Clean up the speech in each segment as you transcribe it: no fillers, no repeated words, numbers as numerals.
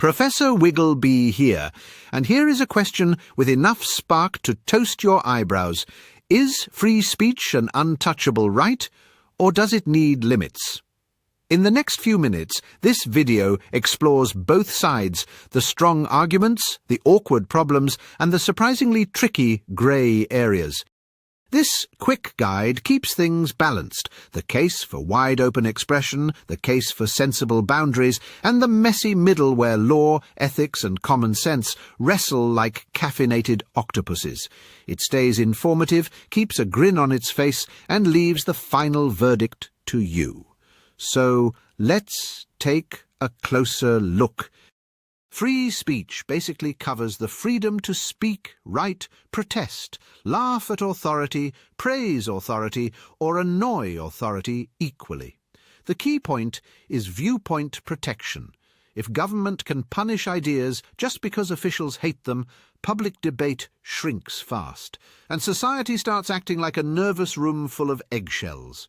Professor Wiggleby here, and here is a question with enough spark to toast your eyebrows. Is free speech an untouchable right, or does it need limits? In the next few minutes, this video explores both sides, the strong arguments, the awkward problems, and the surprisingly tricky grey areas. This quick guide keeps things balanced, the case for wide-open expression, the case for sensible boundaries, and the messy middle where law, ethics and common sense wrestle like caffeinated octopuses. It stays informative, keeps a grin on its face, and leaves the final verdict to you. So let's take a closer look. Free speech basically covers the freedom to speak, write, protest, laugh at authority, praise authority, or annoy authority equally. The key point is viewpoint protection. If government can punish ideas just because officials hate them, public debate shrinks fast, and society starts acting like a nervous room full of eggshells.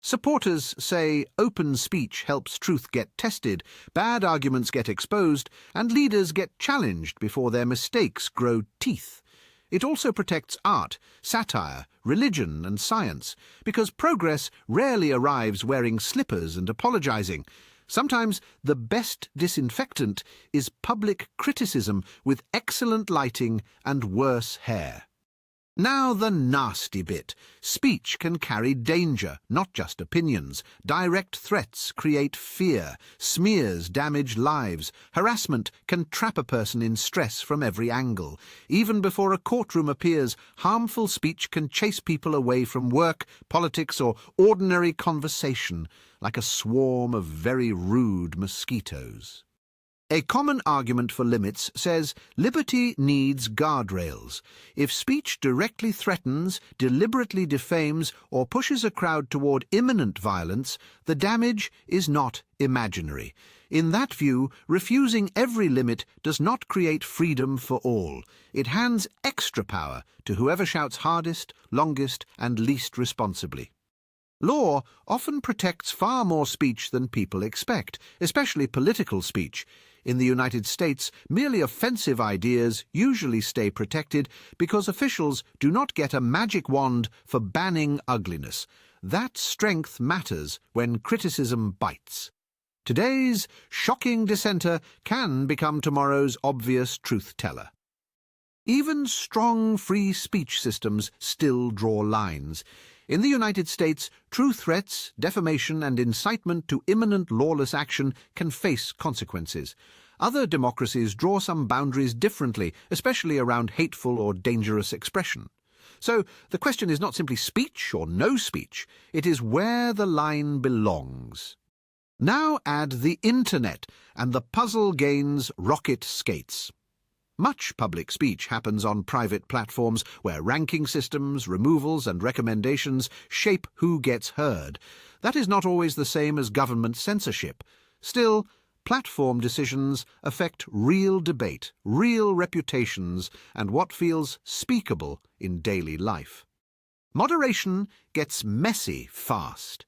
Supporters say open speech helps truth get tested, bad arguments get exposed, and leaders get challenged before their mistakes grow teeth. It also protects art, satire, religion and science, because progress rarely arrives wearing slippers and apologizing. Sometimes the best disinfectant is public criticism with excellent lighting and worse hair. Now the nasty bit. Speech can carry danger, not just opinions. Direct threats create fear. Smears damage lives. Harassment can trap a person in stress from every angle. Even before a courtroom appears, harmful speech can chase people away from work, politics, or ordinary conversation, like a swarm of very rude mosquitoes. A common argument for limits says liberty needs guardrails. If speech directly threatens, deliberately defames, or pushes a crowd toward imminent violence, the damage is not imaginary. In that view, refusing every limit does not create freedom for all. It hands extra power to whoever shouts hardest, longest, and least responsibly. Law often protects far more speech than people expect, especially political speech. In the United States, merely offensive ideas usually stay protected because officials do not get a magic wand for banning ugliness. That strength matters when criticism bites. Today's shocking dissenter can become tomorrow's obvious truth-teller. Even strong free speech systems still draw lines. In the United States, true threats, defamation and incitement to imminent lawless action can face consequences. Other democracies draw some boundaries differently, especially around hateful or dangerous expression. So the question is not simply speech or no speech, it is where the line belongs. Now add the internet, and the puzzle gains rocket skates. Much public speech happens on private platforms where ranking systems, removals and recommendations shape who gets heard. That is not always the same as government censorship. Still, platform decisions affect real debate, real reputations, and what feels speakable in daily life. Moderation gets messy fast.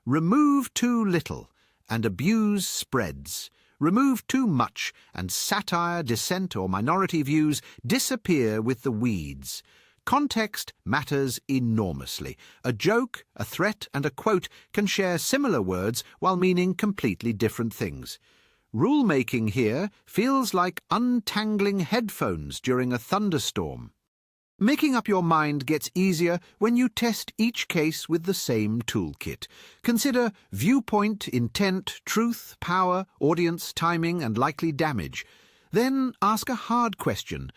Remove too little, and abuse spreads. Remove too much, and satire, dissent, or minority views disappear with the weeds. Context matters enormously. A joke, a threat, and a quote can share similar words while meaning completely different things. Rulemaking here feels like untangling headphones during a thunderstorm. Making up your mind gets easier when you test each case with the same toolkit. Consider viewpoint, intent, truth, power, audience, timing, and likely damage. Then ask a hard question.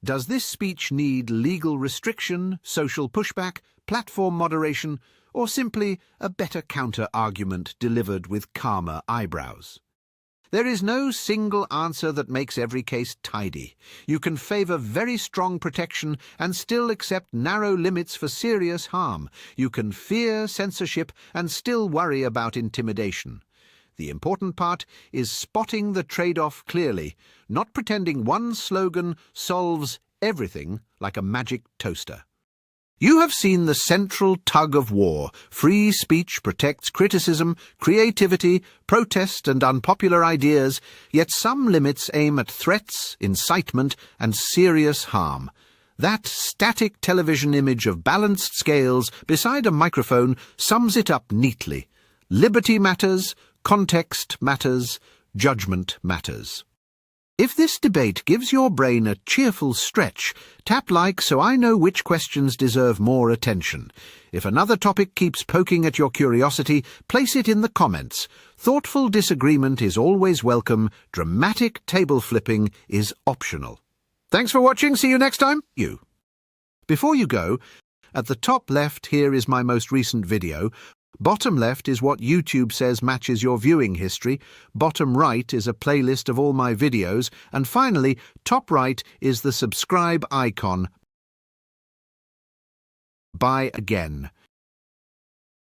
Does this speech need legal restriction, social pushback, platform moderation, or simply a better counter-argument delivered with calmer eyebrows? There is no single answer that makes every case tidy. You can favour very strong protection and still accept narrow limits for serious harm. You can fear censorship and still worry about intimidation. The important part is spotting the trade-off clearly, not pretending one slogan solves everything like a magic toaster. You have seen the central tug of war. Free speech protects criticism, creativity, protest and unpopular ideas, yet some limits aim at threats, incitement and serious harm. That static television image of balanced scales beside a microphone sums it up neatly. Liberty matters, context matters, judgment matters. If this debate gives your brain a cheerful stretch, tap like so I know which questions deserve more attention. If another topic keeps poking at your curiosity, place it in the comments. Thoughtful disagreement is always welcome. Dramatic table flipping is optional. Thanks for watching. See you next time. Before you go, at the top left here is my most recent video. Bottom left is what YouTube says matches your viewing history, bottom right is a playlist of all my videos, and finally, top right is the subscribe icon. Bye again.